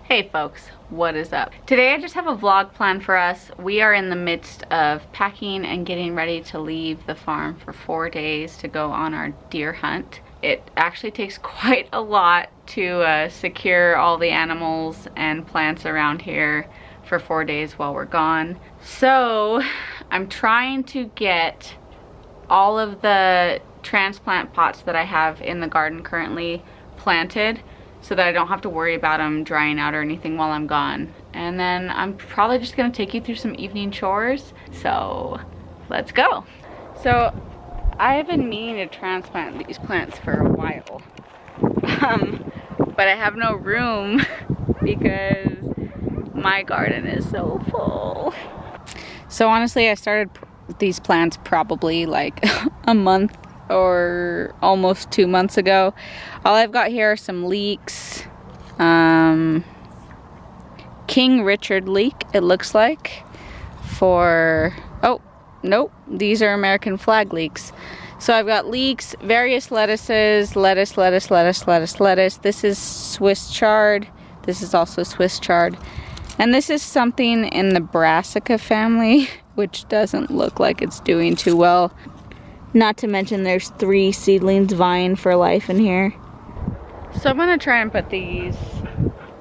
Hey folks, what is up? Today I just have a vlog planned for us. We are in the midst of packing and getting ready to leave the farm for 4 days to go on our deer hunt. It actually takes quite a lot to secure all the animals and plants around here for 4 days while we're gone. So I'm trying to get all of the transplant pots that I have in the garden currently planted, so that I don't have to worry about them drying out or anything while I'm gone. And then I'm probably just gonna take you through some evening chores. So let's go. So I have been meaning to transplant these plants for a while. But I have no room because my garden is so full. So honestly, I started these plants probably like a month or almost 2 months ago. All I've got here are some leeks. King Richard leek, it looks like. Oh, nope, these are American flag leeks. So I've got leeks, various lettuces, lettuce. This is Swiss chard. This is also Swiss chard. And this is something in the brassica family, which doesn't look like it's doing too well. Not to mention there's 3 seedlings vying for life in here. So I'm gonna try and put these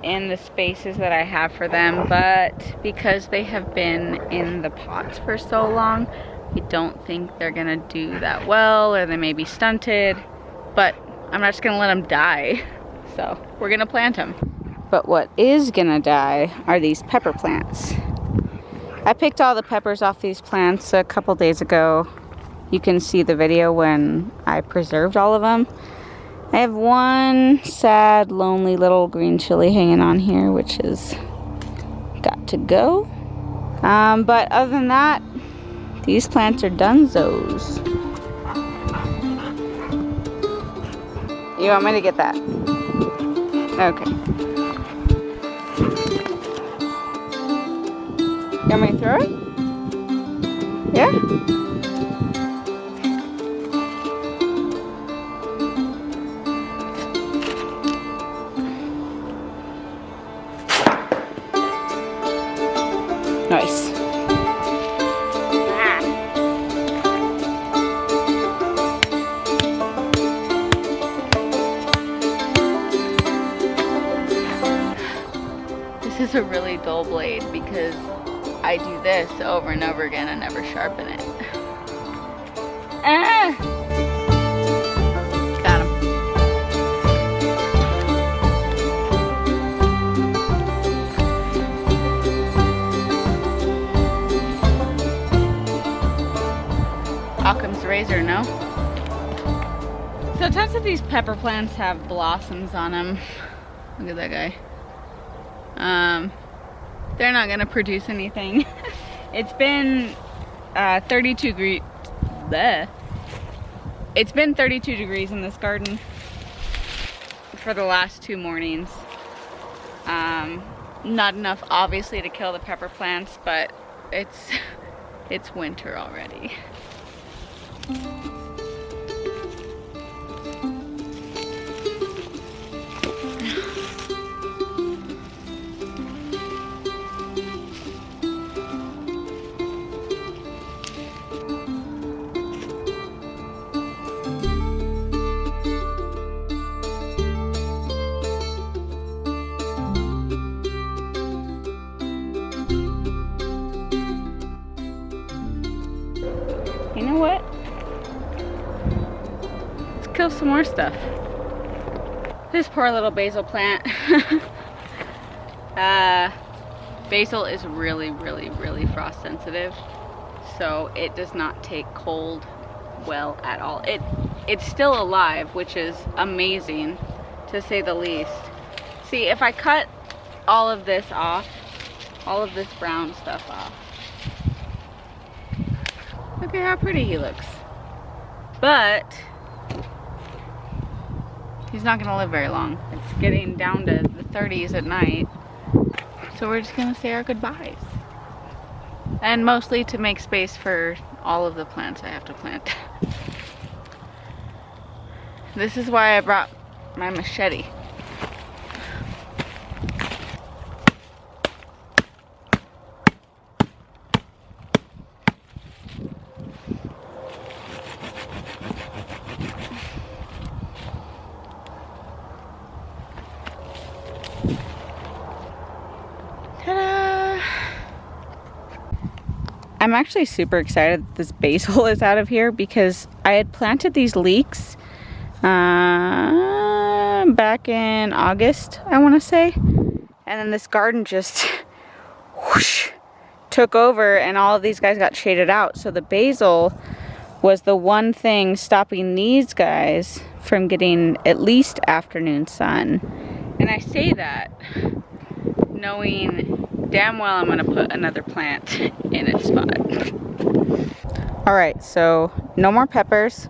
in the spaces that I have for them, but because they have been in the pots for so long, I don't think they're gonna do that well, or they may be stunted, but I'm not just gonna let them die. So we're gonna plant them. But what is gonna die are these pepper plants. I picked all the peppers off these plants a couple days ago. You can see the video when I preserved all of them. I have one sad, lonely little green chili hanging on here, which is got to go. But other than that, these plants are donezos. You want me to get that? Okay. You want me to throw it? Yeah? Nice. This is a really dull blade because I do this over and over again and never sharpen it. Got him. Occam's razor, no? So tons of these pepper plants have blossoms on them. Look at that guy. They're not gonna produce anything. It's been 32 degrees. It's been 32 degrees in this garden for the last 2 mornings. Not enough, obviously, to kill the pepper plants, but it's winter already. You know what? Let's kill some more stuff. This poor little basil plant. Basil is really frost sensitive, so it does not take cold well at all. It's still alive, which is amazing to say the least. See, if I cut all of this off, all of this brown stuff off, look at how pretty he looks. But he's not gonna live very long. It's getting down to the 30s at night. So we're just gonna say our goodbyes. And mostly to make space for all of the plants I have to plant. This is why I brought my machete. I'm actually super excited that this basil is out of here because I had planted these leeks back in August, I want to say. And then this garden just whoosh, took over and all of these guys got shaded out. So the basil was the one thing stopping these guys from getting at least afternoon sun. And I say that knowing damn well I'm gonna put another plant in its spot. All right, so no more peppers,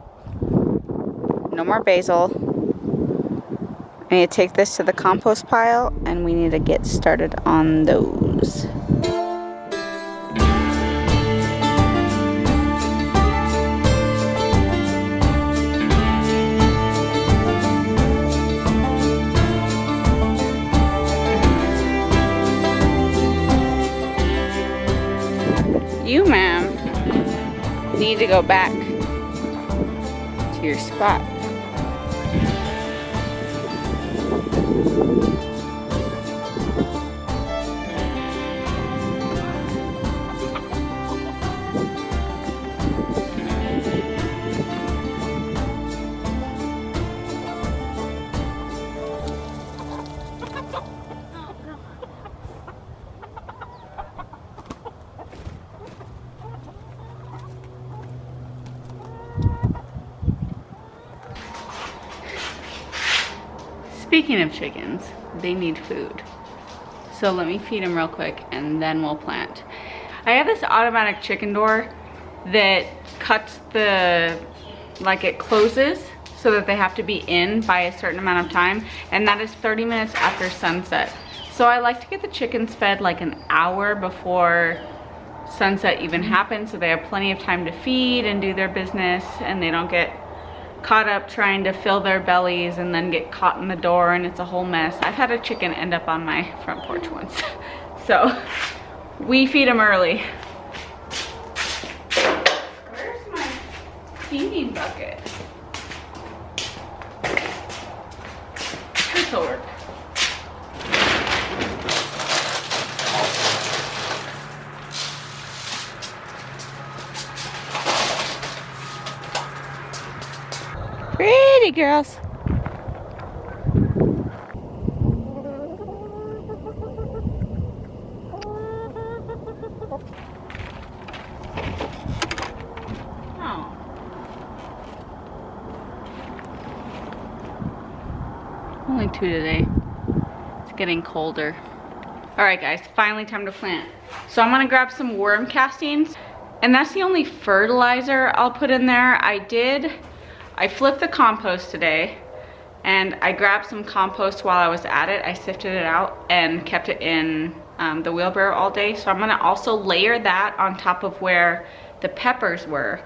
no more basil. I need to take this to the compost pile and we need to get started on those. You, ma'am, need to go back to your spot. Speaking of chickens, they need food. So let me feed them real quick and then we'll plant. I have this automatic chicken door that cuts the, like it closes so that they have to be in by a certain amount of time, and that is 30 minutes after sunset. So I like to get the chickens fed like an hour before sunset even happens so they have plenty of time to feed and do their business and they don't get caught up trying to fill their bellies and then get caught in the door and it's a whole mess. I've had a chicken end up on my front porch once. So we feed them early. Where's my feeding bucket? This'll work. Pretty girls. Oh. Only 2 today. It's getting colder. All right, guys, finally time to plant. So I'm gonna grab some worm castings, and that's the only fertilizer I'll put in there. I flipped the compost today and I grabbed some compost while I was at it. I sifted it out and kept it in the wheelbarrow all day. So I'm gonna also layer that on top of where the peppers were.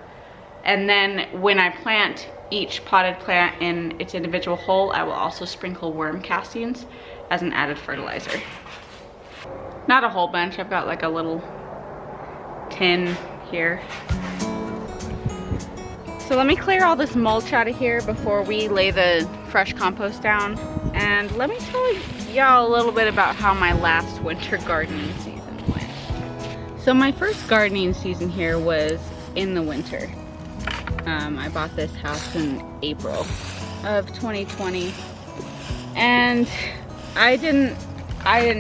And then when I plant each potted plant in its individual hole, I will also sprinkle worm castings as an added fertilizer. Not a whole bunch, I've got like a little tin here. So let me clear all this mulch out of here before we lay the fresh compost down. And let me tell y'all a little bit about how my last winter gardening season went. So my first gardening season here was in the winter. I bought this house in April of 2020. And I didn't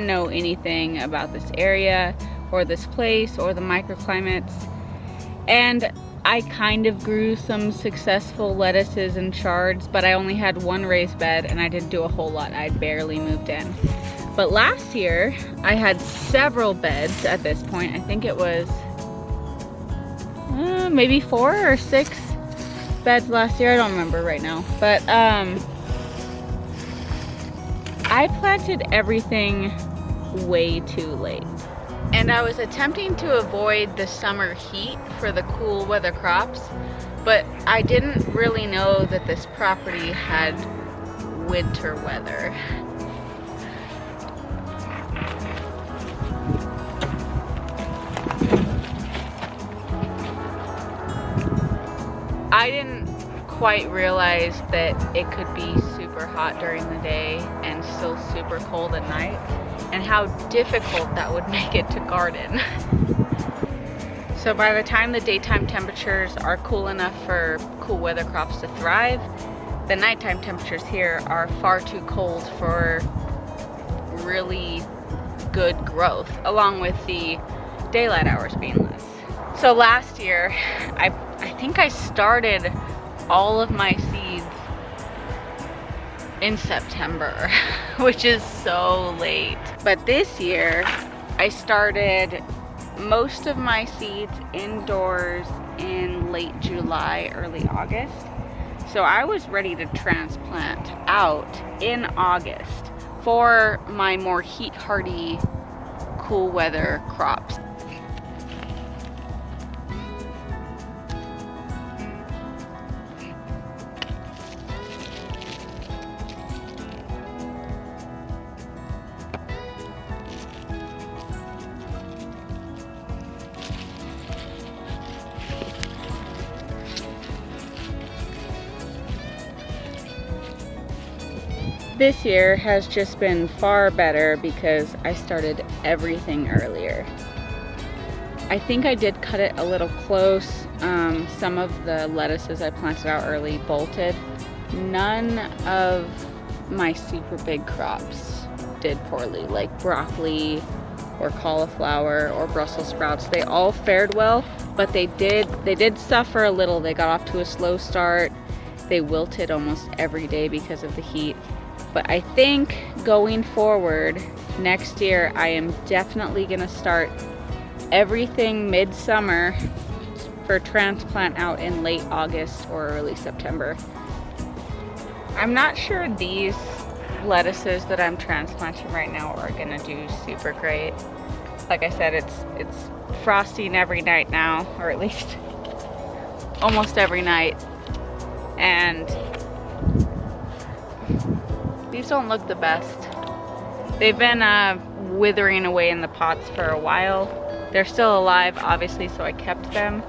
know anything about this area or this place or the microclimates. And I kind of grew some successful lettuces and chards, but I only had one raised bed and I didn't do a whole lot. I barely moved in. But last year, I had several beds at this point. I think it was maybe 4 or 6 beds last year. I don't remember right now. But I planted everything way too late. And I was attempting to avoid the summer heat for the cool weather crops, but I didn't really know that this property had winter weather. I didn't quite realize that it could be super hot during the day and still super cold at night, and how difficult that would make it to garden. So by the time the daytime temperatures are cool enough for cool weather crops to thrive, the nighttime temperatures here are far too cold for really good growth, along with the daylight hours being less. So last year, I think I started all of my seeds in September, which is so late. But this year, I started most of my seeds indoors in late July, early August. So I was ready to transplant out in August for my more heat hardy, cool weather crops. This year has just been far better because I started everything earlier. I think I did cut it a little close. Some of the lettuces I planted out early bolted. None of my super big crops did poorly, like broccoli or cauliflower or Brussels sprouts. They all fared well, but they did suffer a little. They got off to a slow start. They wilted almost every day because of the heat. But I think going forward next year, I am definitely gonna start everything midsummer for transplant out in late August or early September. I'm not sure these lettuces that I'm transplanting right now are gonna do super great. Like I said, it's frosting every night now, or at least almost every night. And these don't look the best. They've been withering away in the pots for a while. They're still alive, obviously, so I kept them.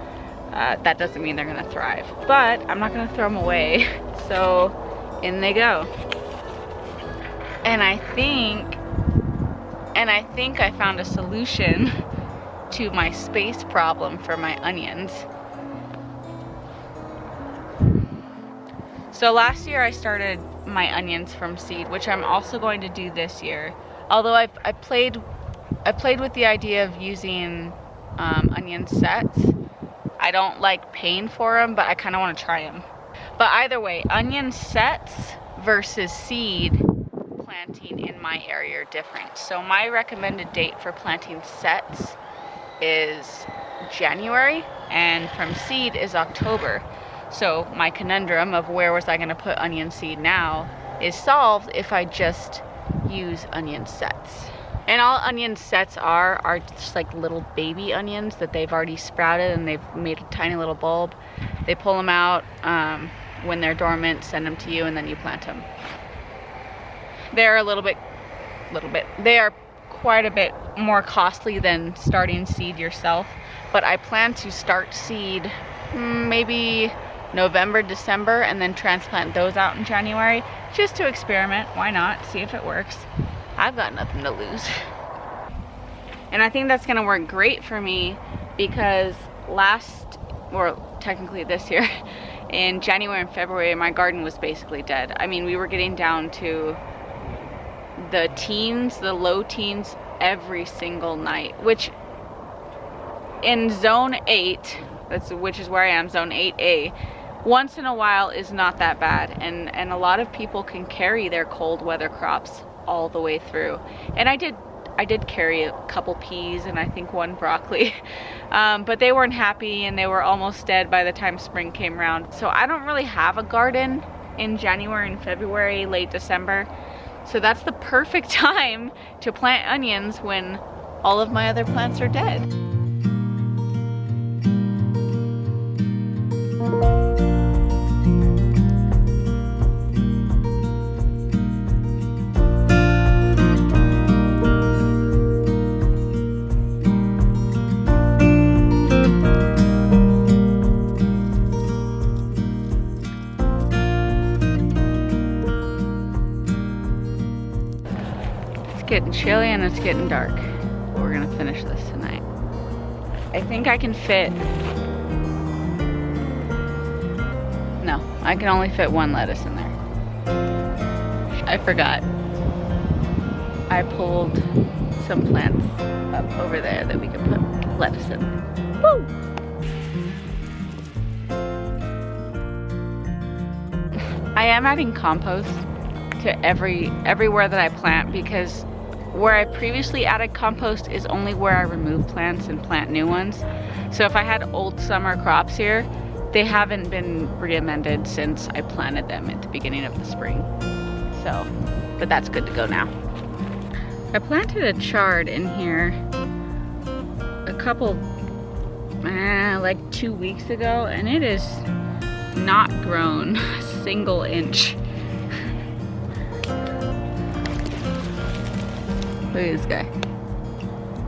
That doesn't mean they're gonna thrive, but I'm not gonna throw them away. So in they go. And I think I found a solution to my space problem for my onions. So last year I started my onions from seed, which I'm also going to do this year. Although I played with the idea of using onion sets. I don't like paying for them, but I kind of want to try them. But either way, onion sets versus seed planting in my area are different. So my recommended date for planting sets is January, and from seed is October. So my conundrum of where was I going to put onion seed now is solved if I just use onion sets. And all onion sets are just like little baby onions that they've already sprouted and they've made a tiny little bulb. They pull them out when they're dormant, send them to you, and then you plant them. They're they are quite a bit more costly than starting seed yourself, but I plan to start seed maybe November, December, and then transplant those out in January just to experiment. Why not? See if it works. I've got nothing to lose. And I think that's gonna work great for me because technically this year, in January and February, my garden was basically dead. I mean, we were getting down to the low teens every single night, which in zone 8, which is where I am, zone 8A, once in a while is not that bad, and a lot of people can carry their cold weather crops all the way through. And I did carry a couple peas and I think one broccoli, but they weren't happy and they were almost dead by the time spring came around. So I don't really have a garden in January and February, late December. So that's the perfect time to plant onions when all of my other plants are dead. It's getting chilly and it's getting dark. We're gonna finish this tonight. I think I can fit, no, I can only fit one lettuce in there. I forgot. I pulled some plants up over there that we could put lettuce in. Woo! I am adding compost to everywhere that I plant, because where I previously added compost is only where I remove plants and plant new ones. So if I had old summer crops here, they haven't been re-amended since I planted them at the beginning of the spring. So, but that's good to go now. I planted a chard in here a couple, like 2 weeks ago, and it is not grown a single inch. Look at this guy.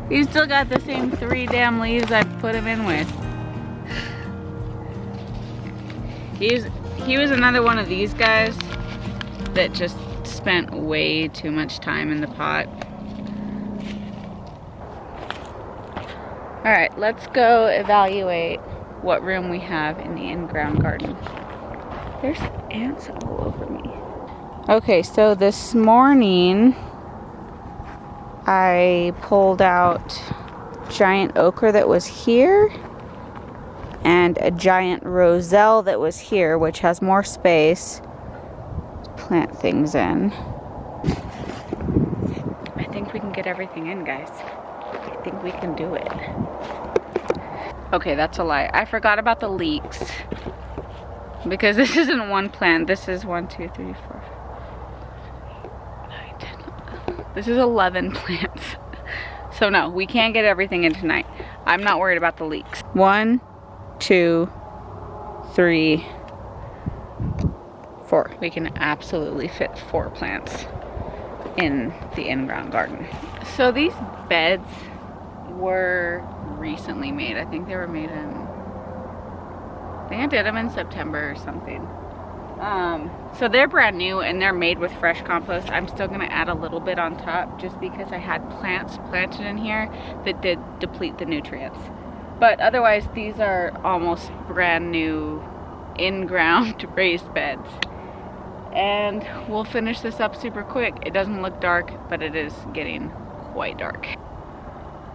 He's still got the same 3 damn leaves I put him in with. He was another one of these guys that just spent way too much time in the pot. All right, let's go evaluate what room we have in the in-ground garden. There's ants all over me. Okay, so this morning I pulled out giant okra that was here and a giant roselle that was here, which has more space to plant things in. I think we can get everything in, guys. I think we can do it. Okay, that's a lie. I forgot about the leeks. Because this isn't one plant. This is 1, 2, 3, 4, 9, 10. This is 11 plants. So no, we can't get everything in tonight. I'm not worried about the leeks. 1, 2, 3, 4. We can absolutely fit 4 plants in the in-ground garden. So these beds were recently made. I think they were made in, I think I did them in September or something. So they're brand new and they're made with fresh compost. I'm still gonna add a little bit on top just because I had plants planted in here that did deplete the nutrients. But otherwise, these are almost brand new in-ground raised beds. And we'll finish this up super quick. It doesn't look dark, but it is getting quite dark.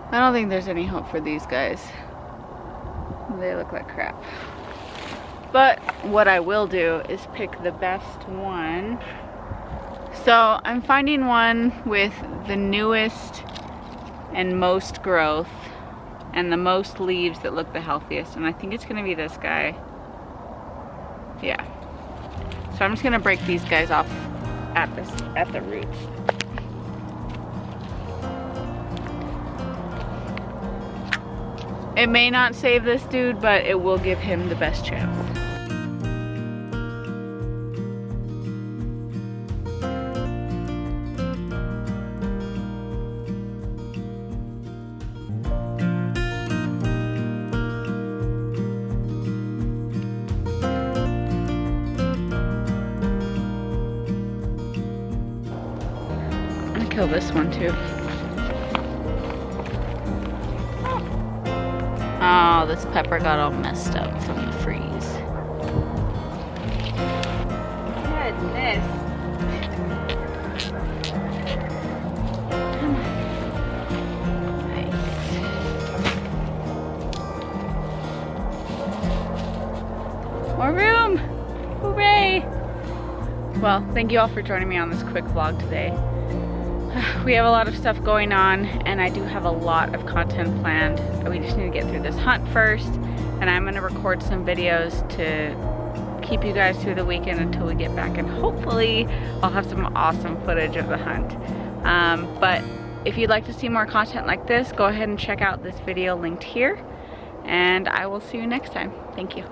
I don't think there's any hope for these guys. They look like crap. But what I will do is pick the best one. So I'm finding one with the newest and most growth and the most leaves that look the healthiest. And I think it's gonna be this guy. Yeah. So I'm just gonna break these guys off at the roots. It may not save this dude, but it will give him the best chance. I'm gonna kill this one too. Oh, this pepper got all messed up from the freeze. Goodness. Nice. More room! Hooray! Well, thank you all for joining me on this quick vlog today. We have a lot of stuff going on and I do have a lot of content planned. We just need to get through this hunt first, and I'm gonna record some videos to keep you guys through the weekend until we get back, and hopefully I'll have some awesome footage of the hunt. But if you'd like to see more content like this, go ahead and check out this video linked here, and I will see you next time. Thank you.